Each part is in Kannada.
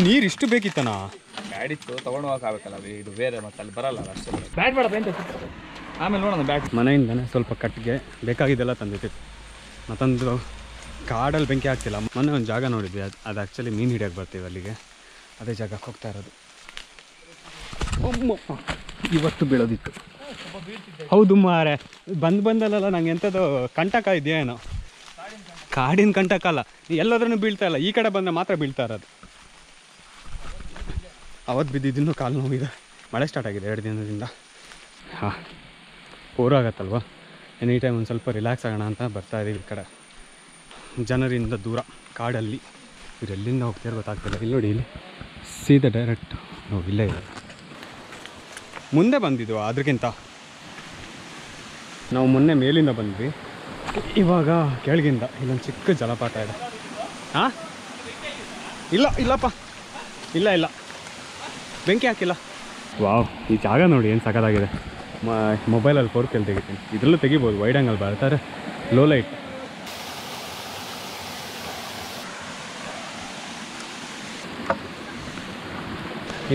ನೀರು ಇಷ್ಟು ಬೇಕಿತ್ತನಾ? ಬ್ಯಾಡಿತ್ತು ತೊಗೊಂಡು ಹೋಗೋಕ್ಕಾಗಬೇಕಲ್ಲ, ಇದು ಬೇರೆ ಮತ್ತೆ ಅಲ್ಲಿ ಬರಲ್ಲ ಅಷ್ಟೇ. ಬ್ಯಾಟ್ ಬೇಡ ಅಂತ ಆಮೇಲೆ ನೋಡೋಣ. ಬ್ಯಾಟ್ ಮನೆಯಿಂದನೇ ಸ್ವಲ್ಪ ಕಟ್ಟಿಗೆ ಬೇಕಾಗಿದ್ದೆಲ್ಲ ತಂದಿತ್ತು. ಮತ್ತೊಂದು ಕಾಡಲ್ಲಿ ಬೆಂಕಿ ಆಗ್ತಿಲ್ಲ. ಮೊನ್ನೆ ಒಂದು ಜಾಗ ನೋಡಿದ್ವಿ, ಅದು ಆ್ಯಕ್ಚುಲಿ ಮೀನು ಹಿಡಿಯೋಕ್ಕೆ ಬರ್ತೀವಿ ಅಲ್ಲಿಗೆ. ಅದೇ ಜಾಗಕ್ಕೆ ಹೋಗ್ತಾ ಇರೋದು. ಇವತ್ತು ಬೀಳೋದಿತ್ತು. ಹೌದು ಮಾರೆ, ಬಂದಲ್ಲ ನಂಗೆ ಎಂಥದ್ದು ಕಂಟಕ ಇದೆಯೇನೋ. ಕಾಡಿನ ಕಂಟಕ ಅಲ್ಲ, ಎಲ್ಲಾದ್ರೂ ಬೀಳ್ತಾ ಇಲ್ಲ. ಈ ಕಡೆ ಬಂದರೆ ಮಾತ್ರ ಬೀಳ್ತಾ ಇರೋದು. ಅವತ್ತು ಬಿದ್ದಿದ್ದು ಕಾಲು ನೋವಿದೆ. ಮಳೆ ಸ್ಟಾರ್ಟ್ ಆಗಿದೆ 2 ದಿನದಿಂದ. ಹಾಂ, ಆಗತ್ತಲ್ವ, ಎನಿ ಟೈಮ್ ಒಂದು ಸ್ವಲ್ಪ ರಿಲ್ಯಾಕ್ಸ್ ಆಗೋಣ ಅಂತ ಬರ್ತಾಯಿದ್ದೀವಿ ಈ ಕಡೆ. ಜನರಿಂದ ದೂರ ಕಾಡಲ್ಲಿ. ಇವ್ರು ಎಲ್ಲಿಂದ ಹೋಗ್ತಿರೋ ಗೊತ್ತಾಗ್ತಿಲ್ಲ. ಇಲ್ಲಿ ನೋಡಿ, ಇಲ್ಲಿ ಸೀದಾ ಡೈರೆಕ್ಟ್ ನಾವು ಇಲ್ಲೇ ಇದೆ. ಮುಂದೆ ಬಂದಿದ್ವು ಅದಕ್ಕಿಂತ. ನಾವು ಮೊನ್ನೆ ಮೇಲಿಂದ ಬಂದ್ವಿ, ಇವಾಗ ಕೆಳಗಿಂದ. ಇಲ್ಲೊಂದು ಚಿಕ್ಕ ಜಲಪಾತ ಇದೆ. ಹಾಂ, ಇಲ್ಲಪ್ಪ, ಇಲ್ಲ ಬೆಂಕಿ ಹಾಕಿಲ್ಲ. ವಾವ್, ಈ ಜಾಗ ನೋಡಿ ಏನು ಸಖತ್ತಾಗಿದೆ. ಮೊಬೈಲಲ್ಲಿ 4K ತೆಗಿತೀನಿ. ಇದರಲ್ಲೂ ತೆಗಿಬೋದು, ವೈಡ್ ಆ್ಯಂಗಲ್ ಬರ್ತಾರೆ, ಲೋ ಲೈಟ್.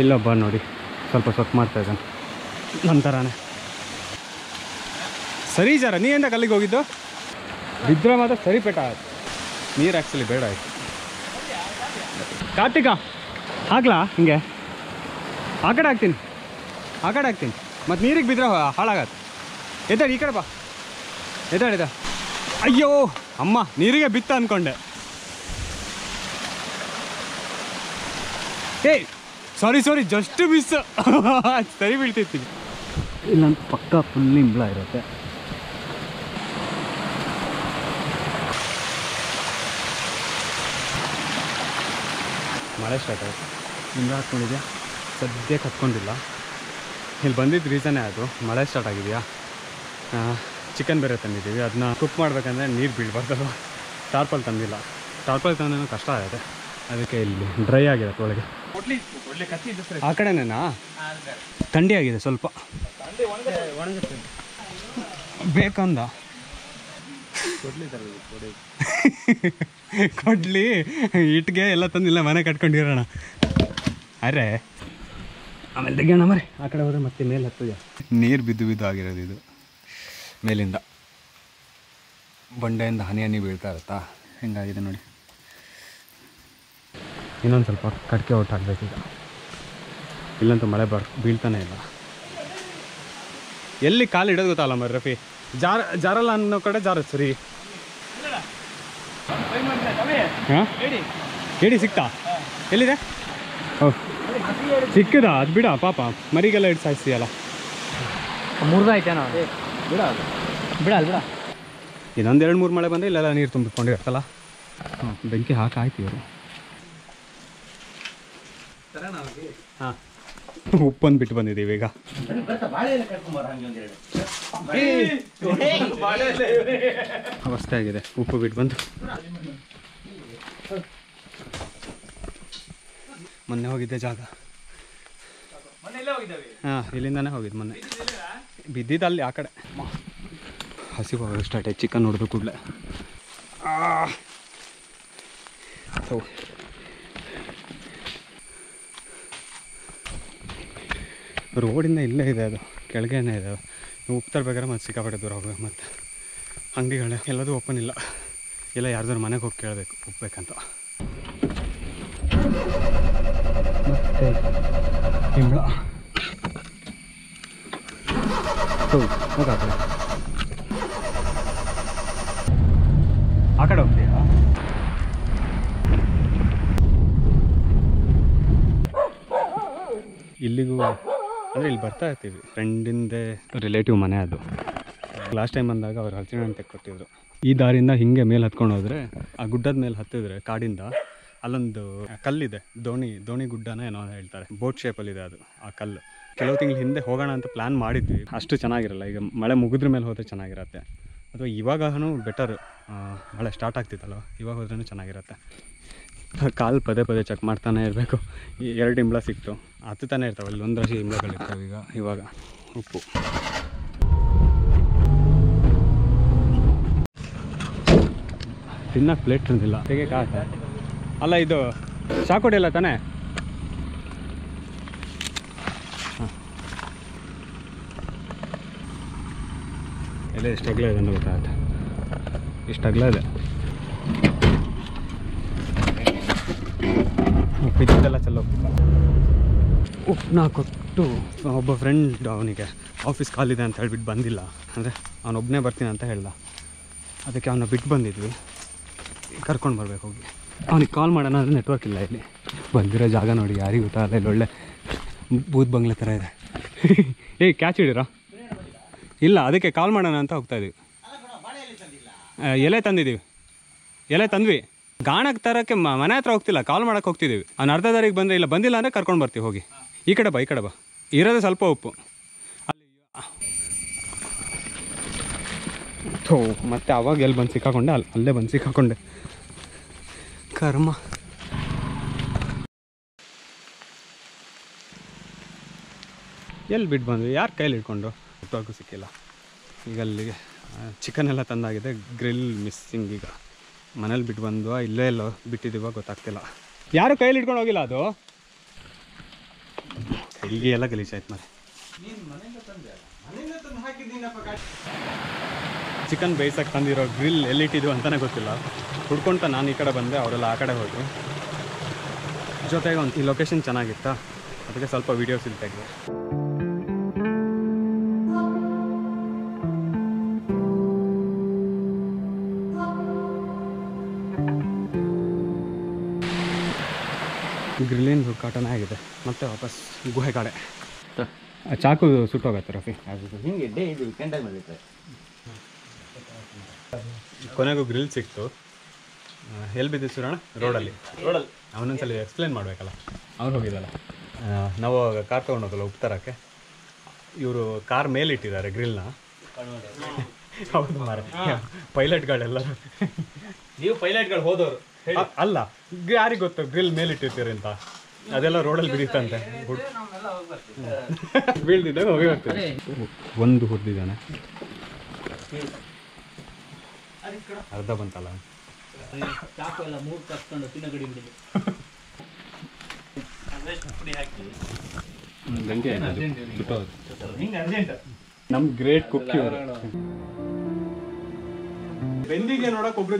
ಇಲ್ಲೊಬ್ಬ ನೋಡಿ ಸ್ವಲ್ಪ ಸೊತ್ತು ಮಾಡ್ತಾಯಿದ್ದಾನೆ ನನ್ನ ಥರನೇ. ಸರಿ ಜರ, ನೀ ಎಂದ ಅಲ್ಲಿಗೆ ಹೋಗಿದ್ದು? ಬಿದ್ದರೆ ಮಾತ್ರ ಸರಿ ಪೆಟ್ಟ ಆಯ್ತು. ನೀರು ಆ್ಯಕ್ಚುಲಿ ಬೇಡ ಆಯಿತು. ಕಾರ್ತಿಕ ಹಾಕ್ಲಾ? ಹಿಂಗೆ ಆ ಕಡೆ ಹಾಕ್ತೀನಿ ಮತ್ತು ನೀರಿಗೆ ಬಿದ್ದರೆ ಹಾಳಾಗತ್ತೆ. ಎದ್ದಾಡಿ, ಈ ಕಡೆ ಬಾ. ಎದ್ದಾಡಿದ. ಅಯ್ಯೋ ಅಮ್ಮ, ನೀರಿಗೆ ಬಿತ್ತ ಅಂದ್ಕೊಂಡೆ. ಏಯ್ ಸಾರಿ ಜಸ್ಟ್ ಮಿಸ್. ಸರಿ ಬೀಳ್ತಿರ್ತೀನಿ. ಇಲ್ಲಂತ ಪಕ್ಕ ಫುಲ್ ಇಂಬ್ಳ ಇರುತ್ತೆ. ಮಳೆ ಸ್ಟಾರ್ಟ್ ಆಯಿತು. ಇಂಬ್ಳ ಹಾಕ್ಕೊಂಡಿದ್ಯಾ? ಸದ್ಯಕ್ಕೆ ಹತ್ಕೊಂಡಿಲ್ಲ. ಇಲ್ಲಿ ಬಂದಿದ್ದು ರೀಸನ್ನೇ ಅದು, ಮಳೆ ಸ್ಟಾರ್ಟ್ ಆಗಿದೆಯಾ. ಚಿಕನ್ ಬೇರೆ ತಂದಿದ್ದೀವಿ, ಅದನ್ನ ಕುಕ್ ಮಾಡಬೇಕಂದ್ರೆ ನೀರು ಬೀಳ್ಬಾರ್ದಲ್ವ. ಟಾರ್ಪಲ್ ತಂದಿಲ್ಲ. ಟಾರ್ಪಲ್ ತಂದ್ರೂ ಕಷ್ಟ ಆಗುತ್ತೆ, ಅದಕ್ಕೆ ಇಲ್ಲಿ ಡ್ರೈ ಆಗಿರುತ್ತೆ ಒಳಗೆ. ಆ ಕಡೆನೇನಾ? ಥಂಡಿ ಆಗಿದೆ ಸ್ವಲ್ಪ. ಬೇಕಂದ ಕೊಡ್ಲಿ, ಇಟ್ಟಿಗೆ ಎಲ್ಲ ತಂದಿಲ್ಲ, ಮನೆ ಕಟ್ಕೊಂಡಿರೋಣ. ಅರೆ ಆಮೇಲೆ ತೆಗಿಯೋಣ ಮರಿ. ಆ ಕಡೆ ಹೋದ್ರೆ ಮತ್ತೆ ಮೇಲೆ ಹತ್ತಿದೆ. ನೀರು ಬಿದ್ದು ಆಗಿರೋದು ಇದು. ಮೇಲಿಂದ ಬಂಡೆಯಿಂದ ಹನಿ ಬೀಳ್ತಾ ಇರುತ್ತಾ, ಹೆಂಗಾಗಿದೆ ನೋಡಿ. ಇನ್ನೊಂದು ಸ್ವಲ್ಪ ಕಟ್ಕೆ ಔಟ್ ಹಾಕ್ಬೇಕೀಗ, ಇಲ್ಲಂತೂ ಮಳೆ ಬೀಳ್ತಾನೆ ಇಲ್ಲ. ಎಲ್ಲಿ ಕಾಲು ಇಡೋದು ಗೊತ್ತಲ್ಲ ಮರಿ ರಫಿ. ಜಾರಲ್ಲ ಅನ್ನೋ ಕಡೆ ಜಾರದು ಸರಿ. ಹಾಂ, ಕೇಳಿ ಸಿಕ್ತಾ? ಎಲ್ಲಿದೆ? ಹೌದು, ಸಿಕ್ಕದ? ಅದು ಬಿಡ ಪಾಪ, ಮರಿಗೆಲ್ಲ ಇಟ್ಟು ಸಾಯಿಸ್ತೀಯಲ್ಲ. ಮುರಿದಾಯ್ತೇನ? ಬಿಡ ಇನ್ನೊಂದು 2-3 ಮಳೆ ಬಂದರೆ ಇಲ್ಲೆಲ್ಲ ನೀರು ತುಂಬಿಕೊಂಡಿರುತ್ತಲ್ಲ. ಬೆಂಕಿ ಹಾಕಾಯ್ತು ಇವರು. ಹಾಂ, ಉಪ್ಪೊಂದು ಬಿಟ್ಟು ಬಂದಿದ್ದೀವಿ ಈಗ. ಅವಸ್ಥೆ ಆಗಿದೆ, ಉಪ್ಪು ಬಿಟ್ಟು ಬಂದು. ಮೊನ್ನೆ ಹೋಗಿದ್ದೆ ಜಾಗ. ಹಾಂ, ಇಲ್ಲಿಂದಾನೇ ಹೋಗಿದ್ದು ಮೊನ್ನೆ. ಬಿದ್ದಿದ್ದು ಅಲ್ಲಿ ಆ ಕಡೆ. ಹಸಿವು ಹೋಗೋದು ಸ್ಟಾರ್ಟ್ ಆಯ್ತು ಚಿಕನ್ ನೋಡಿದ್ರು ಕೂಡಲೇ. ರೋಡಿಂದ ಇಲ್ಲೇ ಇದೆ, ಅದು ಕೆಳಗೇನೆ ಇದೆ. ಉಪ್ಪು ತರಬೇಕಾದ್ರೆ ಮತ್ತೆ ಸಿಕ್ಕಾಪಟ್ಟೆ ದೂರ ಹೋಗ್ಬೇಕು. ಮತ್ತು ಅಂಗಡಿಗಳೇ ಎಲ್ಲದೂ ಓಪನ್ ಇಲ್ಲ. ಇಲ್ಲ ಯಾರ್ದಾರು ಮನೆಗೆ ಹೋಗಿ ಕೇಳಬೇಕು ಉಪ್ಪು ಬೇಕಂತ. ಮತ್ತೆ ಇಂಬ್ಳ ಹೋಗ ಆ ಕಡೆ ಹೋಗ್ತೀಯಾ? ಇಲ್ಲಿಗೂ ಅಂದರೆ ಇಲ್ಲಿ ಬರ್ತಾ ಇರ್ತೀವಿ. ಫ್ರೆಂಡಿಂದೇ ರಿಲೇಟಿವ್ ಮನೆ ಅದು. ಲಾಸ್ಟ್ ಟೈಮ್ ಬಂದಾಗ ಅವ್ರು ಹಲಸಿನ ಹಣ್ಣು ತೆಕ್ಕೊಟ್ಟಿದ್ರು. ಈ ದಾರಿಯಿಂದ ಹಿಂಗೆ ಮೇಲೆ ಹತ್ಕೊಂಡು ಹೋದರೆ, ಆ ಗುಡ್ಡದ ಮೇಲೆ ಹತ್ತಿದ್ರೆ ಕಾಡಿಂದ ಅಲ್ಲೊಂದು ಕಲ್ಲಿದೆ, ದೋಣಿ ಗುಡ್ಡನ ಏನೋ ಹೇಳ್ತಾರೆ. ಬೋಟ್ ಶೇಪಲ್ಲಿದೆ ಅದು ಆ ಕಲ್ಲು. ಕೆಲವು ತಿಂಗಳು ಹಿಂದೆ ಹೋಗೋಣ ಅಂತ ಪ್ಲ್ಯಾನ್ ಮಾಡಿದ್ವಿ. ಅಷ್ಟು ಚೆನ್ನಾಗಿರಲ್ಲ. ಈಗ ಮಳೆ ಮುಗಿದ್ರ ಮೇಲೆ ಹೋದರೆ ಚೆನ್ನಾಗಿರುತ್ತೆ, ಅಥವಾ ಇವಾಗೂ ಬೆಟರ್. ಮಳೆ ಸ್ಟಾರ್ಟ್ ಆಗ್ತಿತ್ತಲ್ವ, ಇವಾಗ ಹೋದ್ರೂ ಚೆನ್ನಾಗಿರುತ್ತೆ. ಕಾಲು ಪದೇ ಚೆಕ್ ಮಾಡ್ತಾನೆ ಇರಬೇಕು. 2 ಇಂಬ್ಳ ಸಿಕ್ತು, ಹತ್ತುತ್ತಾನೆ ಇರ್ತಾವೆ. ಅಲ್ಲಿ 1 ರಾಶಿ ಇಂಬ್ಳಗಳಿರ್ತವೆ. ಇವಾಗ ಉಪ್ಪು ತಿನ್ನಕ್ಕೆ ಪ್ಲೇಟ್ ತಂದಿಲ್ಲ. ತೆಗೆ ಕಾಟ ಅಲ್ಲ, ಇದು ಚಾಕೋಟಿ ಅಲ್ಲ ತಾನೇ? ಅಲ್ಲೇ ಎಷ್ಟು ಅಗಲ ಇದೆ ಅಂತ ಗೊತ್ತಾಗುತ್ತೆ. ಇಷ್ಟು ಅಗಲ ಇದೆ. ಉಪ್ಪಿದ್ದೆಲ್ಲ ಚೆಲ್ಲ ಉಪ್ಪನ್ನ ಕೊಟ್ಟು ಒಬ್ಬ ಫ್ರೆಂಡ್ ಅವನಿಗೆ ಆಫೀಸ್ ಕಾಲಿದೆ ಅಂತ ಹೇಳ್ಬಿಟ್ಟು ಬಂದಿಲ್ಲ, ಅಂದರೆ ಅವನೊಬ್ಬನೇ ಬರ್ತೀನಿ ಅಂತ ಹೇಳ್ದ. ಅದಕ್ಕೆ ಅವನ್ನ ಬಿಟ್ಟು ಬಂದಿದ್ವಿ, ಕರ್ಕೊಂಡು ಬರ್ಬೇಕು ಹೋಗಿ. ಅವನಿಗೆ ಕಾಲ್ ಮಾಡೋಣ ಅಂದರೆ ನೆಟ್ವರ್ಕ್ ಇಲ್ಲ ಇಲ್ಲಿ. ಬಂದಿರೋ ಜಾಗ ನೋಡಿ ಯಾರಿಗೂ ಗೊತ್ತಾಗಲ್ಲ, ಇಲ್ಲಿ ಒಳ್ಳೆ ಬೂತ್ ಬಂಗ್ಲೆ ಥರ ಇದೆ. ಕ್ಯಾಚ್ ಹಿಡಿರಾ? ಇಲ್ಲ, ಅದಕ್ಕೆ ಕಾಲ್ ಮಾಡೋಣ ಅಂತ ಹೋಗ್ತಾಯಿದ್ದೀವಿ. ಎಲೆ ತಂದಿದ್ದೀವಿ, ಎಲೆ ತಂದ್ವಿ. ಗಾಣಕ್ಕೆ ತರೋಕ್ಕೆ ಮನೆ ಹತ್ರ ಹೋಗ್ತಿಲ್ಲ, ಕಾಲ್ ಮಾಡೋಕ್ಕೆ ಹೋಗ್ತಿದ್ದೀವಿ. ಅವ್ನು ಅರ್ಧ ದಾರಿಗೆ ಬಂದರೆ ಇಲ್ಲ, ಬಂದಿಲ್ಲ ಅಂದರೆ ಕರ್ಕೊಂಡು ಬರ್ತೀವಿ ಹೋಗಿ. ಈ ಕಡೆ ಬಾ, ಈ ಕಡೆ ಬಾ. ಇರೋದೇ ಸ್ವಲ್ಪ ಉಪ್ಪು ಅಲ್ಲಿ. ಮತ್ತೆ ಅವಾಗ ಎಲ್ಲಿ ಬಂದು ಸಿಕ್ಕಾಕೊಂಡೆ, ಅಲ್ಲೇ ಬಂದು ಸಿಕ್ಕಾಕೊಂಡೆ. ಕರ್ಮ. ಎಲ್ಲಿ ಬಿಟ್ಟು ಬಂದ್ವಿ, ಯಾರು ಕೈಲಿ ಇಟ್ಕೊಂಡು ನೆಟ್ವರ್ಕು ಸಿಕ್ಕಿಲ್ಲ. ಈಗ ಅಲ್ಲಿಗೆ ಚಿಕನ್ ಎಲ್ಲ ತಂದಾಗಿದೆ, ಗ್ರಿಲ್ ಮಿಸ್ಸಿಂಗ್. ಈಗ ಮನೇಲಿ ಬಿಟ್ಟು ಬಂದ್ವಾ ಇಲ್ಲೇ ಎಲ್ಲೋ ಬಿಟ್ಟಿದ್ದೀವ ಗೊತ್ತಾಗ್ತಿಲ್ಲ. ಯಾರು ಕೈಲಿ ಇಟ್ಕೊಂಡು ಹೋಗಿಲ್ಲ, ಅದು ಕೈಗೆ ಎಲ್ಲ ಗಲೀಜಾಯ್ತು ಮತ್ತೆ. ಚಿಕನ್ ಬೇಯಿಸಕ್ಕೆ ತಂದಿರೋ ಗ್ರಿಲ್ ಎಲ್ಲಿಟ್ಟಿದ್ವು ಅಂತಲೇ ಗೊತ್ತಿಲ್ಲ. ಹುಡ್ಕೊಂತ ನಾನು ಈ ಕಡೆ ಬಂದೆ, ಅವರೆಲ್ಲ ಆ ಕಡೆ ಹೋದ್ರು. ಜೊತೆಗೆ ಒಂದು ಈ ಲೊಕೇಶನ್ ಚೆನ್ನಾಗಿತ್ತಾ, ಅದಕ್ಕೆ ಸ್ವಲ್ಪ ವೀಡಿಯೋಸ್ ಇಲ್ಲಿ ತೆಗೆದೆ. ಗ್ರಿಲ್ಲಿನ ಹುಡುಕಾಟನೇ ಆಗಿದೆ. ಮತ್ತೆ ವಾಪಸ್ ಗುಹೆ ಕಡೆ. ಚಾಕು ಸುಟ್ಟೋಗತ್ತೆ ರಫಿ. ಹಿಂಗೆ ಡೇ ಇದು ಕೆಂಡಾಗಿ ಬಂದಿತ್ತು. ಕೊನೆಗೂ ಗ್ರಿಲ್ ಸಿಕ್ತು. ಎಲ್ಲಿ ಬಿದ್ದಿತ್ತು ಸುರಣ? ರೋಡಲ್ಲಿ. ಅವನೊಂದ್ಸಲ ಎಕ್ಸ್ಪ್ಲೇನ್ ಮಾಡಬೇಕಲ್ಲ, ಅವ್ನು ಹೋಗಿದ್ದಲ್ಲ. ನಾವು ಕಾರ್ ತೊಗೊಂಡೋಗಲ್ಲ ಉಪ್ಪು ತರೋಕ್ಕೆ, ಇವರು ಕಾರ್ ಮೇಲಿಟ್ಟಿದ್ದಾರೆ ಗ್ರಿಲ್ನ. ಹೌದು ಮಾರೆ, ಪೈಲಟ್ಗಳೆಲ್ಲ. ನೀವು ಪೈಲಟ್ಗಳು ಹೋದವರು ಅಲ್ಲ, ಯಾರಿಗೆ ಗೊತ್ತು ಗ್ರಿಲ್ ಮೇಲಿಟ್ಟಿರ್ತೀರಿ ಅಂತ. ಅದೆಲ್ಲ ರೋಡಲ್ಲಿ ಬಿಡಿತಂತೆ. ಬೀಳ್ದಿದ್ದಾಗ ಹೋಗಿ ಹೋಗ್ತೀವಿ. ಒಂದು ಹುಡ್ದಿದ್ದಾನೆ, ಅರ್ಧ ಬಂತಲ್ಲ. ನಮ್ ಗ್ರೇಟ್ ಕುಕ್ಕಿ ಬೆಂದಿಗೆ ನೋಡಕ್ ಒಬ್ರು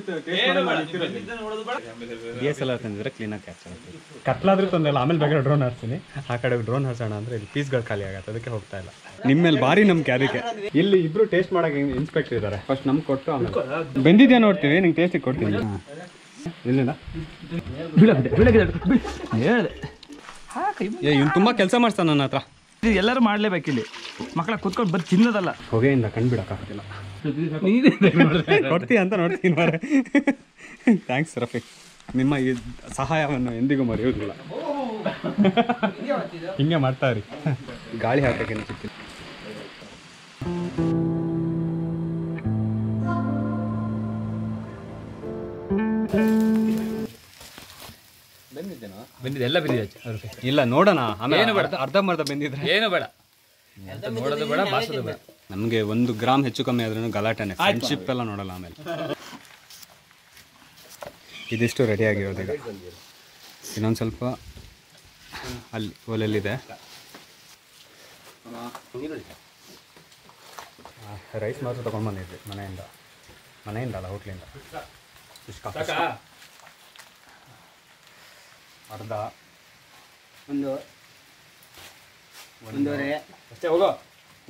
DSLR ತಂದಿದ್ರೆ ಕ್ಲೀನಾಗಿ ಕ್ಯಾಪ್ಚರ್ ಆಗ್ತದೆ. ಕತ್ಲಾದ್ರೂ ತಂದಿಲ್ಲ, ಆಮೇಲೆ ಬೇಕಾದ್ರೆ ಡ್ರೋನ್ ಹಾರಿಸ್ತೀನಿ. ಆ ಕಡೆ ಡ್ರೋನ್ ಹಾರ್ಸೋಣ ಅಂದ್ರೆ ಇಲ್ಲಿ ಪೀಸ್ಗಳು ಖಾಲಿ ಆಗತ್ತೆ, ಅದಕ್ಕೆ ಹೋಗ್ತಾ ಇಲ್ಲ. ನಿಮ್ಮೇಲೆ ಭಾರಿ ನಮ್ಗೆ ಅದಕ್ಕೆ. ಇಲ್ಲಿ ಇಬ್ರು ಟೇಸ್ಟ್ ಮಾಡಕ್ಕೆ ಇನ್ಸ್ಪೆಕ್ಟರ್ ಇದ್ದಾರೆ. ಫಸ್ಟ್ ನಮ್ಗೆ ಕೊಟ್ಟು ಆಮೇಲೆ ಬೆಂದಿದ್ಯಾ ನೋಡ್ತೀವಿ, ನಿಂಗೆ ಟೇಸ್ಟಿಗೆ ಕೊಡ್ತೀನಿ. ಇಲ್ಲಿಂದ ಇವ್ನು ತುಂಬ ಕೆಲಸ ಮಾಡ್ತಾನೆ ನನ್ನ ಹತ್ರ. ಎಲ್ಲರೂ ಮಾಡಲೇಬೇಕು ಇಲ್ಲಿ. ಮಕ್ಕಳ ಕುತ್ಕೊಂಡು ಬರೀ ತಿನ್ನೋದಲ್ಲ, ಹೊಗೆಯಿಂದ ಕಂಡುಬಿಡಕ್ಕಾಗ್ತಿಲ್ಲ. ಕೊಡ್ತೀಯ ಅಂತ ನೋಡ್ತೀನಿ ಮಾರೆ. ಥ್ಯಾಂಕ್ಸ್ ರಫಿ, ನಿಮ್ಮ ಈ ಸಹಾಯವನ್ನು ಎಂದಿಗೂ ಮರೆಯುವುದಿಲ್ಲ. ಹಿಂಗೆ ಮಾಡ್ತಾ ಇರಿ. ಗಾಳಿ ಹಾಕಕ್ಕೆ ಸಿಕ್ಕಿಲ್ಲ. ಬಂದಿದೆ, ಎಲ್ಲ ಬಂದಿದೆ. ಇಲ್ಲ ನೋಡೋಣ ಆಮೇಲೆ. ಅರ್ಧಂಬರ್ಧ ಬೆಂದಿದ್ರೆ ಏನು ಬೇಡ, ನೋಡೋದು ಬೇಡ, ಬಾಸೋದು ಬೇಡ. ನಮಗೆ 1 ಗ್ರಾಮ್ ಹೆಚ್ಚು ಕಮ್ಮಿ ಆದ್ರೂ ಗಲಾಟೆನೆ. ಫ್ರೆಂಡ್ಶಿಪ್ ಎಲ್ಲ ನೋಡಲ್ಲ ಆಮೇಲೆ. ಇದಿಷ್ಟು ರೆಡಿಯಾಗಿರೋದೀಗ. ಇನ್ನೊಂದು ಸ್ವಲ್ಪ ಅಲ್ಲಿ ಒಲೆಯಲ್ಲಿದೆ. ರೈಸ್ ಮಾತ್ರ ತೊಗೊಂಡು ಬಂದಿದ್ವಿ ಮನೆಯಿಂದ ಅಲ್ಲ, ಹೋಟ್ಲಿಂದ. ಅರ್ಧ ಒಂದೂವರೆ ಅಷ್ಟೇ. ಹೋಗೋ,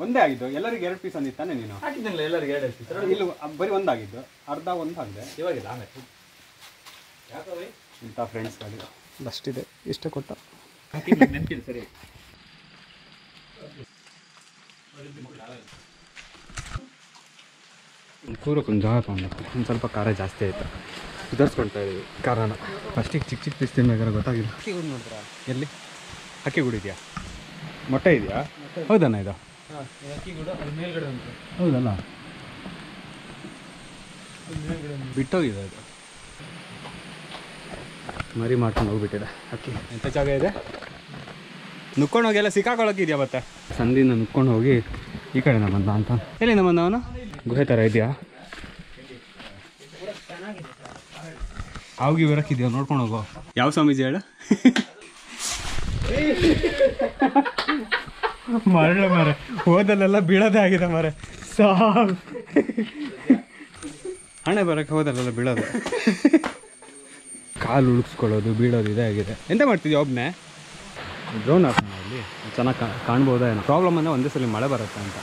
ಒಂದೇ ಆಗಿದ್ದು. ಎಲ್ಲರಿಗೆ 2 ಪೀಸ್ ಅಂದಿತ್ತಾನೆ ನೀನು? ಹಾಕಿದ್ದಿಲ್ಲ ಎಲ್ಲರಿಗೆ 2 ಪೀಸ್. ಇಲ್ಲಿ ಬರೀ ಒಂದಾಗಿದ್ದು, ಅರ್ಧ ಒಂದು ಆಗಿದೆ. ಇವಾಗಿಲ್ಲ ಆಮೇಲೆ ಇಂಥ ಫ್ರೆಂಡ್ಸ್ಗಳು ಅಷ್ಟಿದೆ. ಇಷ್ಟೇ ಕೊಟ್ಟ ನೆನಪಿದೆ ಸರಿ. ಕೂರಕ್ಕೊಂದು ಜಾಗ ತೊಗೊಂಡು ಒಂದು ಸ್ವಲ್ಪ ಖಾರ ಜಾಸ್ತಿ ಆಯಿತು. ಸುಧಾರಿಸ್ಕೊಳ್ತಾ ಇದ್ದೀವಿ ಖಾರನ. ಫಸ್ಟಿಗೆ ಚಿಕ್ಕ ಚಿಕ್ಕ ಪೀಸ್ ತಿನ್ಬೇಕಾದ್ರೆ ಗೊತ್ತಾಗಿಲ್ಲ. ಎಲ್ಲಿ ಅಕ್ಕಿ ಗುಡಿದೆಯಾ? ಮೊಟ್ಟೆ ಇದೆಯಾ? ಹೌದಣ್ಣ ಇದು? ಹೌದಲ್ಲ, ಬಿಟ್ಟೋಗಿದೆ ಅದು. ಮರಿ ಮಾಡ್ಕೊಂಡು ಹೋಗ್ಬಿಟ್ಟಿದೆ ಅಕ್ಕಿ. ಎಂಥ ಜಾಗ ಇದೆ? ನುಕ್ಕೊಂಡು ಹೋಗಿ ಎಲ್ಲ ಸಿಕ್ಕಾಕೊಳ್ಳೋಕ್ಕಿದೆಯಾ? ಮತ್ತೆ ಸಂದಿನ ನುಕ್ಕೊಂಡು ಹೋಗಿ ಈ ಕಡೆ ಬಂದ ಅಂತ. ಎಲ್ಲಿಂದ ಬಂದ ಅವನು? ಗುಹೆ ಥರ ಇದೆಯಾ? ಆಗಿ ಬರೋಕ್ಕಿದೆಯಾ? ನೋಡ್ಕೊಂಡು ಹೋಗೋ. ಯಾವ ಸ್ವಾಮೀಜಿ ಹೇಳು? ಮರಳು ಮರ ಹೋದಲ್ಲೆಲ್ಲ ಬೀಳೋದೇ ಆಗಿದೆ ಮರೆ. ಹಣೆ ಬರೋಕ್ಕೆ ಹೋದಲ್ಲ ಬೀಳೋದು. ಕಾಲು ಉಳಿಸ್ಕೊಳ್ಳೋದು ಬೀಳೋದು ಇದೇ ಆಗಿದೆ. ಎಂತ ಮಾಡ್ತಿದ್ಯಾ ಒಬ್ಬನೇ? ಡ್ರೋನ್ ಹಾಕೋಣ ಇಲ್ಲಿ, ಚೆನ್ನಾಗಿ ಕಾಣ್ಬೋದಾ ಏನೋ. ಪ್ರಾಬ್ಲಮ್ ಅಂದರೆ ಒಂದೇ ಸಲ ಮಳೆ ಬರುತ್ತೆ ಅಂತ.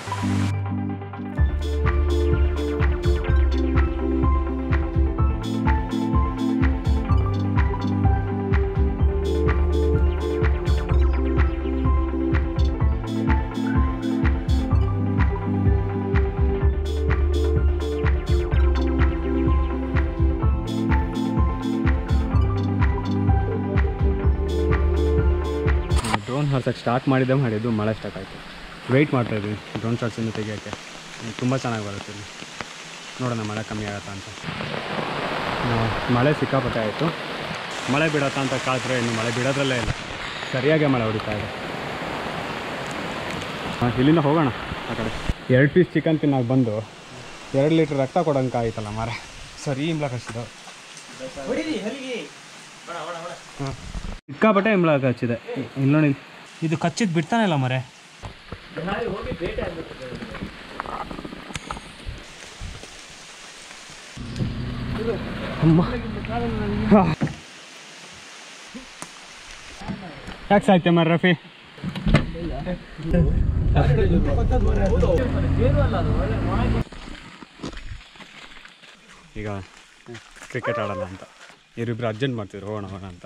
ಡ್ರೋನ್ ಹಾರ್ಸಕ್ಕೆ ಸ್ಟಾರ್ಟ್ ಮಾಡಿದ್ದು ಮಳೆ ಸ್ಟಾರ್ಟ್ ಆಯಿತು. ವೆಯ್ಟ್ ಮಾಡ್ತಾಯಿದ್ವಿ ಡ್ರೋನ್ ಶಾಟ್ಸಿಂದ ತೆಗಿಯೋಕ್ಕೆ. ತುಂಬ ಚೆನ್ನಾಗಿ ಬರುತ್ತೆ ಇಲ್ಲಿ. ನೋಡೋಣ ಮಳೆ ಕಮ್ಮಿ ಆಗತ್ತಾ ಅಂತ. ಮಳೆ ಸಿಕ್ಕಾಪಟ್ಟೆ ಆಯಿತು. ಮಳೆ ಬಿಡತ್ತಾ ಅಂತ ಕಾದ್ರೆ ಇನ್ನು ಮಳೆ ಬಿಡೋದ್ರಲ್ಲೇ ಇಲ್ಲ, ಸರಿಯಾಗಿ ಮಳೆ ಹೊಡಿತಾ ಇದೆ. ಇಲ್ಲಿಂದ ಹೋಗೋಣ ಆ ಕಡೆ. 2 ಪೀಸ್ ಚಿಕನ್ ತಿನ್ನಾಗ ಬಂದು 2 ಲೀಟ್ರ್ ರಕ್ತ ಕೊಡೋಂಗೆ ಆಯ್ತಲ್ಲ ಮಾರ. ಸರಿ ಇಂಬ್ಲಾಕ್ ಹಚ್ಚಿದ್ದು. ಹಾಂ ಸಿಕ್ಕಾಪಟ್ಟೆ ಇಂಬ್ಲಾಕ್ ಹಚ್ಚಿದೆ. ಇಲ್ಲಿ ನೋಡಿ, ಇದು ಕಚ್ಚಿದ್ದು ಬಿಡ್ತಾನೆ ಇಲ್ಲ ಮರೆ. ಯಾಕೆ ಸಾಯ್ತೆ ಮರ ರಫಿ? ಈಗ ಕ್ರಿಕೆಟ್ ಆಡೋಣ ಅಂತ ಇವರಿಬ್ರು ಅರ್ಜೆಂಟ್ ಮಾಡ್ತಿದ್ರು, ಹೋಗೋಣ ಅಂತ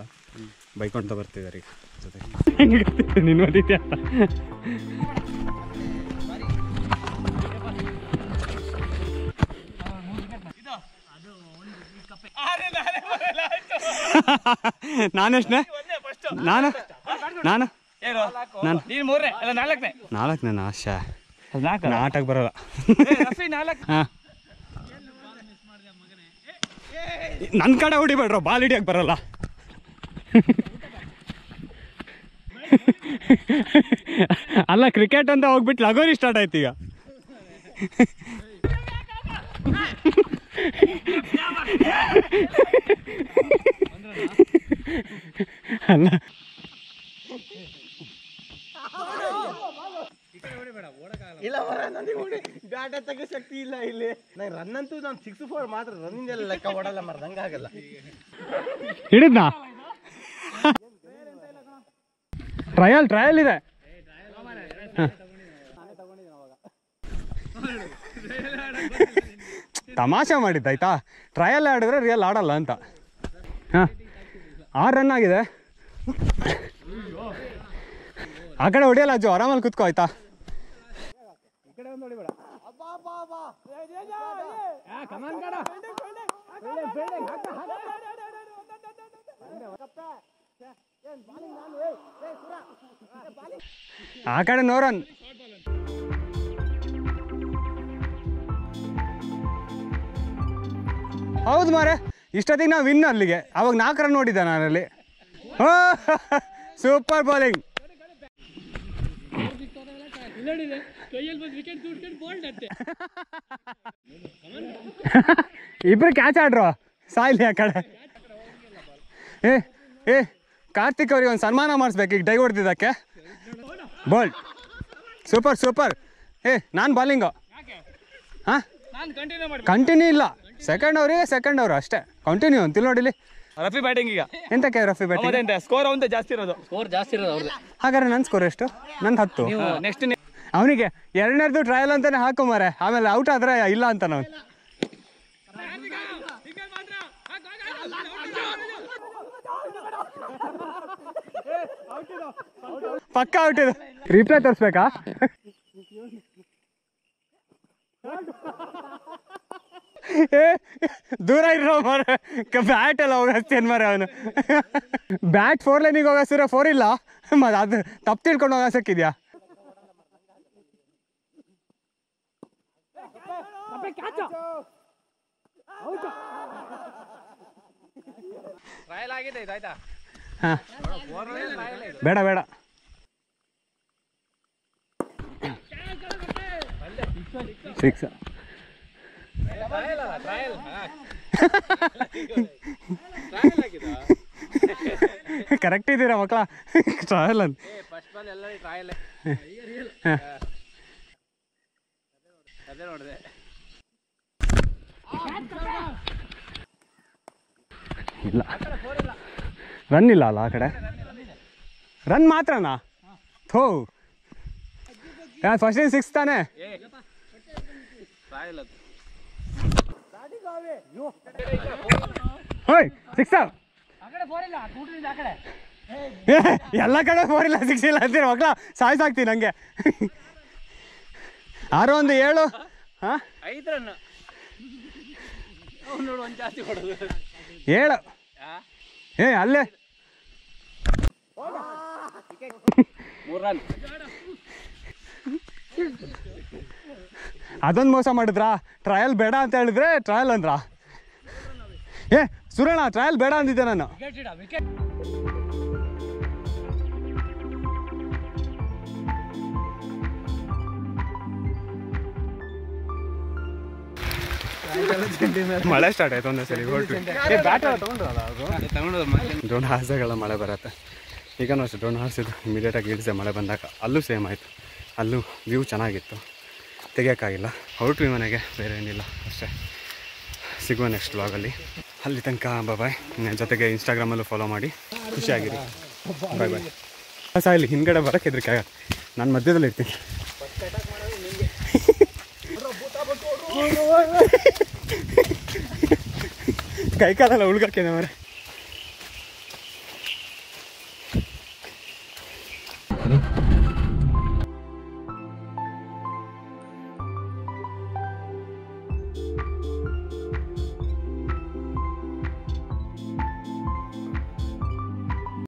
ಬೈಕೊಂತ ಬರ್ತಿದ್ದಾರೆ ಈಗ ಜೊತೆಗೆ. ನೀನು ಓದಿದ್ಯಾ? ನಾನೆಷ್ಟನೇ? ನಾನು ನಾಲ್ಕನೇ ಆಶಾ ನಾಟಕ ಬರೋಲ್ಲ. ಹಾಂ ನನ್ನ ಕಡೆ ಹೊಡಿಬೇಡ್ರ, ಬಾಲ್ ಹಿಡಿಯಕ್ಕೆ ಬರಲ್ಲ. ಅಲ್ಲ ಕ್ರಿಕೆಟ್ ಅಂತ ಹೋಗ್ಬಿಟ್ಟು ಲಗೋರಿ ಸ್ಟಾರ್ಟ್ ಆಯ್ತು ಈಗ. ಅಲ್ಲ ಇಲ್ಲ ಬ್ಯಾಟ್ ಎತ್ತಕ್ಕೆ ಶಕ್ತಿ ಇಲ್ಲ ಇಲ್ಲಿ. ನಂಗೆ ರನ್ ಅಂತೂ ನಾನು 6-4 ಮಾತ್ರ, ರನ್ನಿಂಗ್ ಲೆಕ್ಕ ಓಡಲ್ಲ ಮರ, ನಂಗೆ ಆಗಲ್ಲ. ಹಿಡಿದ್ನಾ? ಟ್ರಯಲ್ ಇದೆ. ತಮಾಷೆ ಮಾಡಿದ್ದಾಯ್ತಾ, ಟ್ರಯಲ್ ಆಡಿದ್ರೆ ರಿಯಲ್ ಆಡಲ್ಲ ಅಂತ. ಹಾಂ 6 ರನ್ ಆಗಿದೆ. ಆ ಕಡೆ ಹೊಡಿಯಲ್ಲ ಅಜ್ಜು, ಆರಾಮಲ್ಲಿ ಕುತ್ಕೋ ಆಯ್ತಾ. ಆ ಕಡೆ ನೋ ರನ್. ಹೌದು ಮಾರೆ, ಇಷ್ಟೊತ್ತಿಗೆ ನಾವು ವಿನ್ ಅಲ್ಲಿಗೆ. ಅವಾಗ 4 ರನ್ ನೋಡಿದ್ದೆ ನಾನಲ್ಲಿ. Super bowling. ಇಬ್ರು ಕ್ಯಾಚ್ ಆಡ್ರು ಸಾಯ್ಲಿ ಆ ಕಡೆ. ಏ ಕಾರ್ತಿಕ್ ಅವ್ರಿಗೆ ಒಂದು ಸನ್ಮಾನ ಮಾಡಿಸ್ಬೇಕು ಈಗ ಡೈ ಹೊಡೆದಿದ್ದಕ್ಕೆ. Bowled super. ನಾನು ಬಾಲಿಂಗು. ಹಾಂ ಕಂಟಿನ್ಯೂ ಇಲ್ಲ, ಸೆಕೆಂಡ್ ಅವರು ಅಷ್ಟೇ ಕಂಟಿನ್ಯೂ ಅಂತ ನೋಡಿಲಿ. ರಫಿ ಬ್ಯಾಟಿಂಗ್ ಈಗ ಎಂತಕ್ಕೆ ರಫಿ ಬ್ಯಾಟಿಂಗ್? ಸ್ಕೋರ್ ಅವಂದೇ ಜಾಸ್ತಿ ಇರೋದು. ಹಾಗಾದ್ರೆ ನನ್ನ ಸ್ಕೋರ್ ಎಷ್ಟು? ನಂದು 10. ನೆಕ್ಸ್ಟ್ ಅವನಿಗೆ 2ನೇದು ಟ್ರಯಲ್ ಅಂತಾನೆ ಹಾಕು ಮಾರೆ, ಆಮೇಲೆ ಔಟ್ ಆದರೆ ಇಲ್ಲ ಅಂತ ನಾವು. ಪಕ್ಕ ಔಟ್ ಇದು. ರಿಪ್ಲೈ ತೋರಿಸ್ಬೇಕಾ? ದೂರ ಇರೋ ಮರ, ಬ್ಯಾಟ್ ಎಲ್ಲ ಹೋಗಸ್ತೇನು ಮರ ಅವನು. ಬ್ಯಾಟ್ 4 ಲೈನಿಗೆ ಹೋಗಸ್ತಿರೋ 4 ಇಲ್ಲ, ಮತ್ತೆ ಅದು ತಪ್ಪು ತಿಳ್ಕೊಂಡು ಹೋಗಸಕ್ಕಿದ್ಯಾ? ಹಾಂ ಬೇಡ 6. ಕರೆಕ್ಟ್ ಇದ್ದೀರಾ ಮಕ್ಕಳ? ಟ್ರಯಲ್ ಅಂತ ಅದೇ ನೋಡಿದೆ. ಇಲ್ಲ ರನ್ ಇಲ್ಲ ಅಲ್ಲ ಆ ಕಡೆ, ರನ್ ಮಾತ್ರನಾ? ಥೋ ಫಸ್ಟ್ ಇನ್ 6 ತಾನೆ. ಹೋಯ್ 6 ಎಲ್ಲ ಕಡೆ 4 ಇಲ್ಲ 6 ಇಲ್ಲ ಅಂತೀರಿ ಮಕ್ಕಳ, ಸಾಯ್ಸಾಕ್ತೀನಿ ನನಗೆ. 6 1 7 ಹಾಂ 5 ರನ್ ನೋಡು, ಒಂದು ಜಾಸ್ತಿ ಕೊಡೋದು 7 ಅಲ್ಲೇ 3 ರನ್. ಅದೊಂದು ಮೋಸ ಮಾಡಿದ್ರಾ? ಟ್ರಯಲ್ ಬೇಡ ಅಂತ ಹೇಳಿದ್ರೆ ಟ್ರಯಲ್ ಅಂದ್ರ? ಸುರಣ್ಣ ಟ್ರಯಲ್ ಬೇಡ ಅಂದಿದ್ದೆ ನಾನು. ಮಳೆ ಸ್ಟಾರ್ಟ್ ಆಯ್ತು ಒಂದೇ ಸಲ ಹೊರಟು. ಡ್ರೋನ್ ಹಾರಿಸಿದಾಗೆಲ್ಲ ಮಳೆ ಬರುತ್ತೆ. ಈಗನೂ ಅಷ್ಟೇ ಡ್ರೋನ್ ಹಾರಿಸಿದ್ದು ಇಮಿಡಿಯೇಟಾಗಿ ಇಳಿಸಿದೆ ಮಳೆ ಬಂದಾಗ. ಅಲ್ಲೂ ಸೇಮ್ ಆಯಿತು, ಅಲ್ಲೂ ವ್ಯೂ ಚೆನ್ನಾಗಿತ್ತು, ತೆಗಿಯೋಕ್ಕಾಗಿಲ್ಲ. ಹೊರಟ್ವಿ ಮನೆಗೆ, ಬೇರೆ ಏನಿಲ್ಲ ಅಷ್ಟೇ. ಸಿಗುವ ನೆಕ್ಸ್ಟ್ ವ್ಲಾಗಲ್ಲಿ. ಅಲ್ಲಿ ತನಕ ಬಾಯ್. ಜೊತೆಗೆ ಇನ್ಸ್ಟಾಗ್ರಾಮಲ್ಲೂ ಫಾಲೋ ಮಾಡಿ. ಖುಷಿಯಾಗಿರಿ. ಬಾಯ್ ಬಾಯ್. ಹೊಸ ಇಲ್ಲಿ ಹಿಂದ್ಗಡೆ ಬರೋಕ್ಕೆ ಹೆದರಿಕೆ ಆಗತ್ತೆ, ನಾನು ಮಧ್ಯದಲ್ಲಿ ಇರ್ತೀನಿ. ಕೈ ಕಾಲೆಲ್ಲ ಉಳ್ಗಾಕಿದೆ ಮರೆ.